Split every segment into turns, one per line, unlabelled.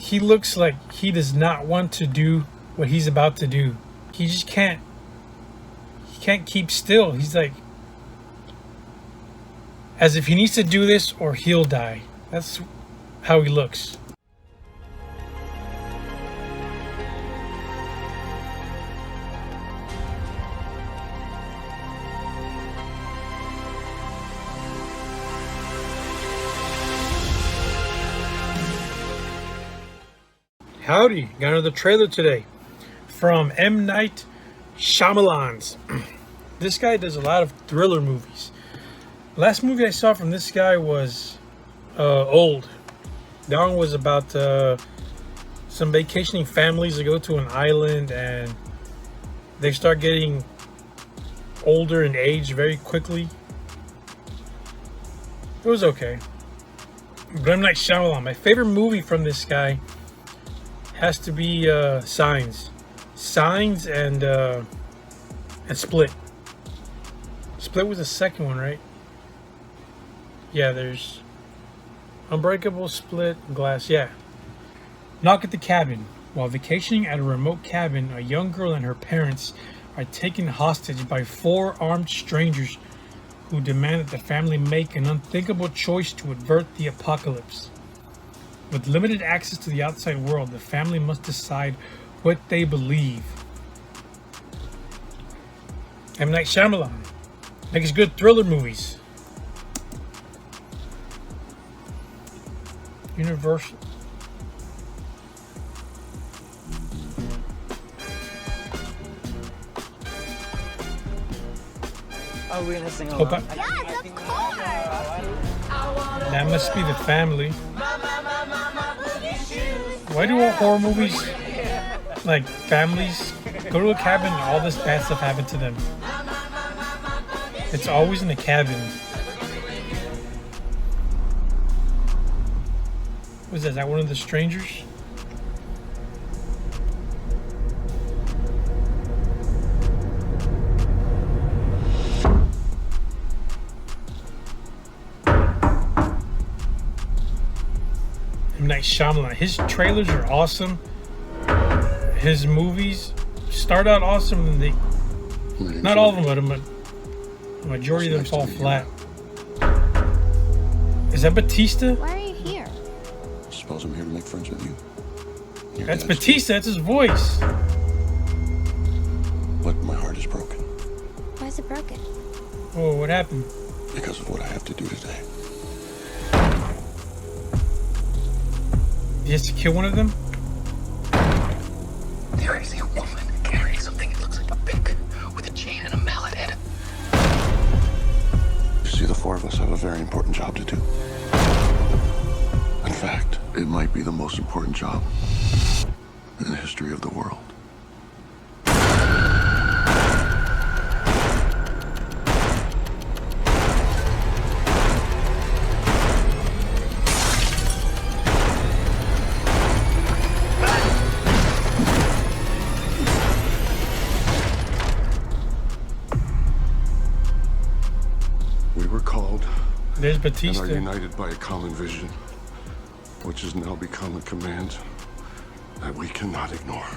he looks like he does not want to do what he's about to do. He just can't. He can't keep still. He's like, as if he needs to do this or he'll die. That's how he looks. Howdy, got another trailer today from M. Night Shyamalan's. This guy does a lot of thriller movies. Last movie I saw from this guy was Old. That one was about some vacationing families that go to an island and they start getting older in age very quickly. It was okay. But M. Night Shyamalan, my favorite movie from this guy has to be Signs and Split. Split was the second one, right? Yeah, there's Unbreakable, Split, Glass. Yeah. Knock at the Cabin. While vacationing at a remote cabin, a young girl and her parents are taken hostage by 4 armed strangers who demand that the family make an unthinkable choice to avert the apocalypse. With limited access to the outside world, the family must decide what they believe. M. Night Shyamalan makes good thriller movies. Universal.
Oh, we're gonna sing along.
Yes, of course.
That must be the family. Why do all horror movies, like families, go to a cabin and all this bad stuff happen to them? It's always in a cabin. Was that one of the strangers? M. Night Shyamalan. His trailers are awesome. His movies start out awesome and they, not all of them, but a majority of them fall flat. Is that Batista?
Why are you here?
I suppose I'm here to make friends with you.
That's Batista, that's his voice.
But my heart is broken
Why is it broken?
Oh, what happened?
because of what I have to do today.
He has to kill one of them?
There is a woman carrying something that looks like a pick with a chain and a mallet head.
You see, the 4 of us have a very important job to do. In fact, it might be the most important job in the history of the world. We were called
There's
and are
Batista.
united by a common vision, which has now become a command that we cannot ignore.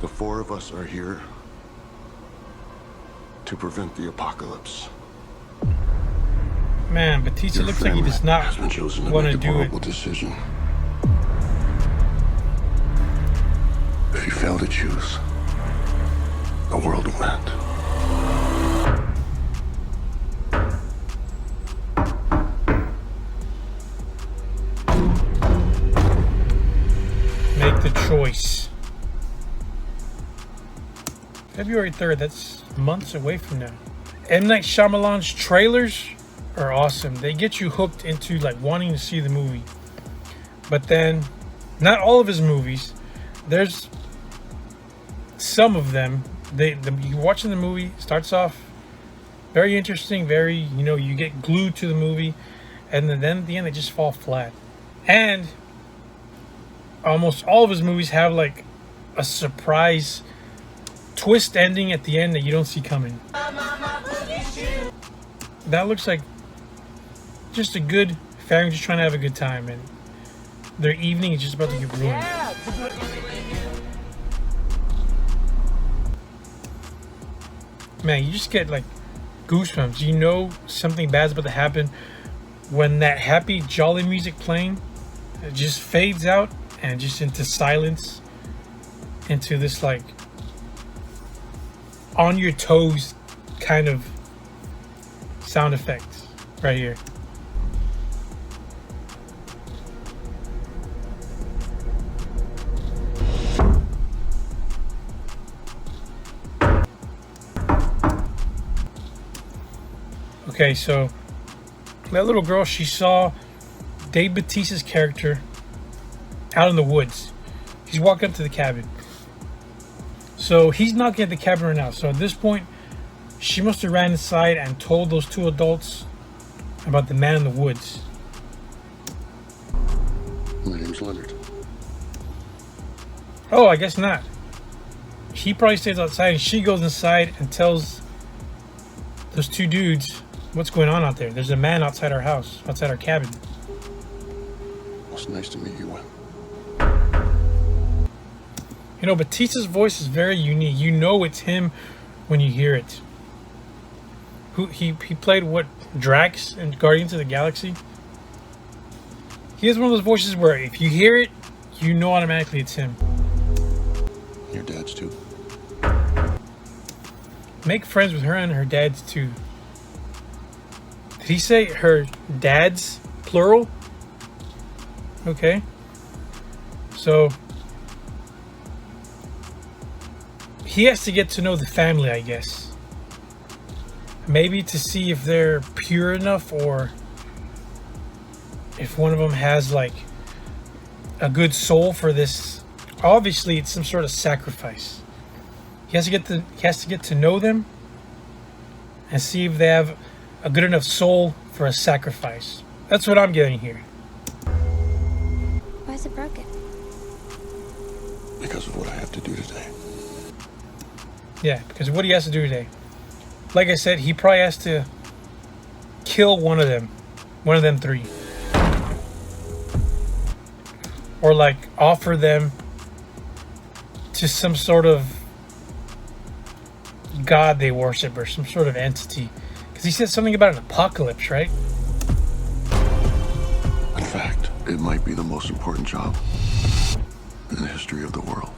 The 4 of us are here to prevent the apocalypse.
Man, Batista
Your
looks like he
family
does not
has been chosen to
want
make
to
a
do it.
horrible decision. If you fail to choose, the world will end.
Make the choice. February 3rd, that's months away from now. M. Night Shyamalan's trailers are awesome. They get you hooked into like wanting to see the movie. But then, not all of his movies, there's some of them, you're watching the movie, starts off very interesting, very, you get glued to the movie, and then at the end they just fall flat. And almost all of his movies have like a surprise twist ending at the end that you don't see coming. That looks like just a good family just trying to have a good time, and their evening is just about to get ruined. Man, you just get like goosebumps. You know something bad's about to happen when that happy, jolly music playing, it just fades out and just into silence, into this like on your toes kind of sound effects right here. Okay, so that little girl, she saw Dave Bautista's character out in the woods. He's walking up to the cabin. So he's knocking at the cabin right now. So at this point, she must have ran inside and told those two adults about the man in the woods.
My name's Leonard.
Oh, I guess not. He probably stays outside and she goes inside and tells those two dudes what's going on out there. There's a man outside our house, outside our cabin.
Well, it's nice to meet you, Will.
You know, Bautista's voice is very unique. You know it's him when you hear it. He played what, Drax in Guardians of the Galaxy? He has one of those voices where if you hear it, you know automatically it's him.
Your dad's too.
Make friends with her and her dad's too. Did he say her dad's plural? Okay. So he has to get to know the family, I guess. Maybe to see if they're pure enough, or if one of them has like a good soul for this. Obviously, it's some sort of sacrifice. He has to get to know them and see if they have a good enough soul for a sacrifice. That's what I'm getting here.
Why is it broken?
Because of what I have to do today.
Yeah, because of what he has to do today. Like I said, he probably has to kill one of them three. Or like offer them to some sort of god they worship or some sort of entity. Because he said something about an apocalypse, right?
In fact, it might be the most important job in the history of the world.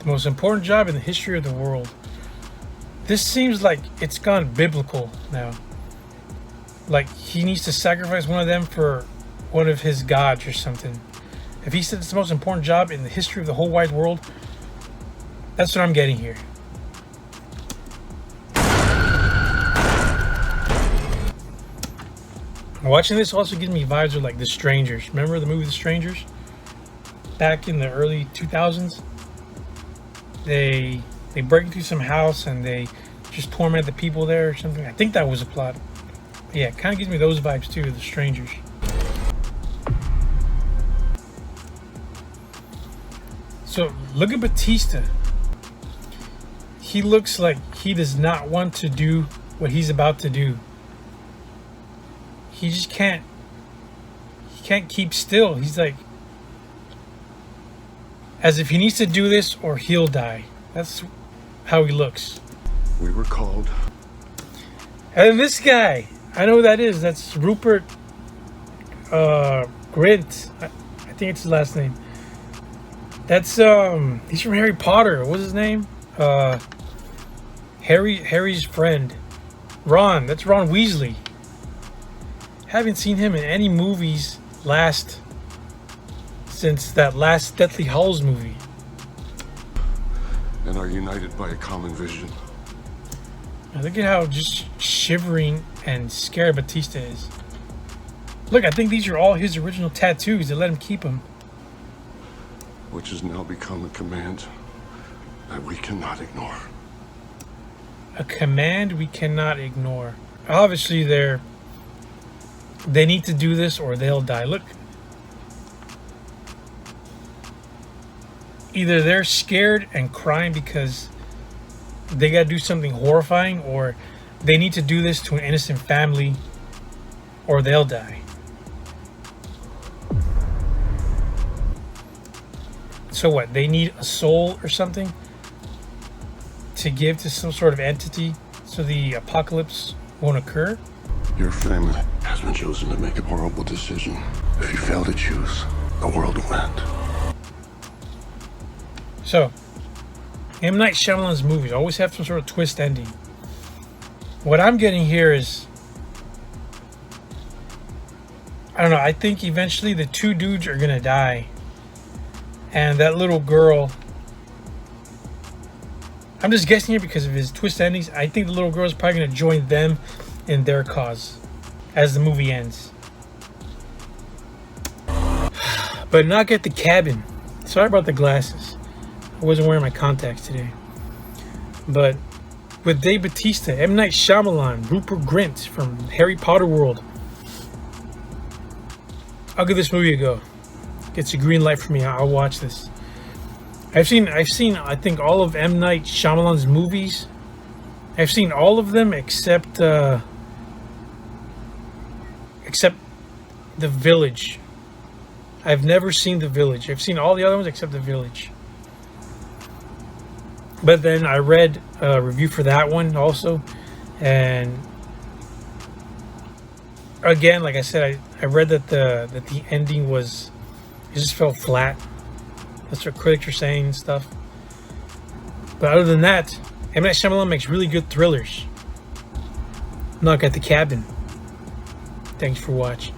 The most important job in the history of the world. This seems like it's gone biblical now. Like he needs to sacrifice one of them for one of his gods or something. If he said it's the most important job in the history of the whole wide world, that's what I'm getting here. Watching this also gives me vibes of like The Strangers. Remember the movie The Strangers? Back in the early 2000s? They break into some house and they just torment the people there or something. I think that was a plot. Yeah, it kind of gives me those vibes too, The Strangers. So look at Bautista. He looks like he does not want to do what he's about to do. He just can't. He can't keep still. He's like, as if he needs to do this or he'll die. That's how he looks.
We were called.
And this guy, I know who that is. That's Rupert Grint. I think it's his last name. That's he's from Harry Potter. What's his name? Harry's friend. Ron. That's Ron Weasley. Haven't seen him in any movies since that last Deathly Hallows movie.
And are united by a common vision.
Now look at how just shivering and scared Bautista is. Look, I think these are all his original tattoos. They let him keep them.
Which has now become a command that we cannot ignore.
A command we cannot ignore. Obviously, they need to do this or they'll die. Look. Either they're scared and crying because they got to do something horrifying, or they need to do this to an innocent family or they'll die. So what? They need a soul or something to give to some sort of entity so the apocalypse won't occur?
Your family has been chosen to make a horrible decision. If you fail to choose, the world will end.
So, M. Night Shyamalan's movies always have some sort of twist ending. What I'm getting here is, I don't know, I think eventually the two dudes are gonna die. And that little girl, I'm just guessing here because of his twist endings, I think the little girl is probably gonna join them in their cause as the movie ends. But knock at the cabin. Sorry about the glasses. I wasn't wearing my contacts today. But with Dave Bautista, M. Night Shyamalan, Rupert Grint from Harry Potter world, I'll give this movie a go. It's a green light for me. I'll watch this. I've seen I think all of M. Night Shyamalan's movies. I've seen all of them except The Village. I've never seen The Village. I've seen all the other ones except The Village. But then I read a review for that one also, and again, like I said, I read that the ending was, it just felt flat. That's what critics are saying and stuff. But other than that, M. Night Shyamalan makes really good thrillers. Knock at the Cabin. Thanks for watching.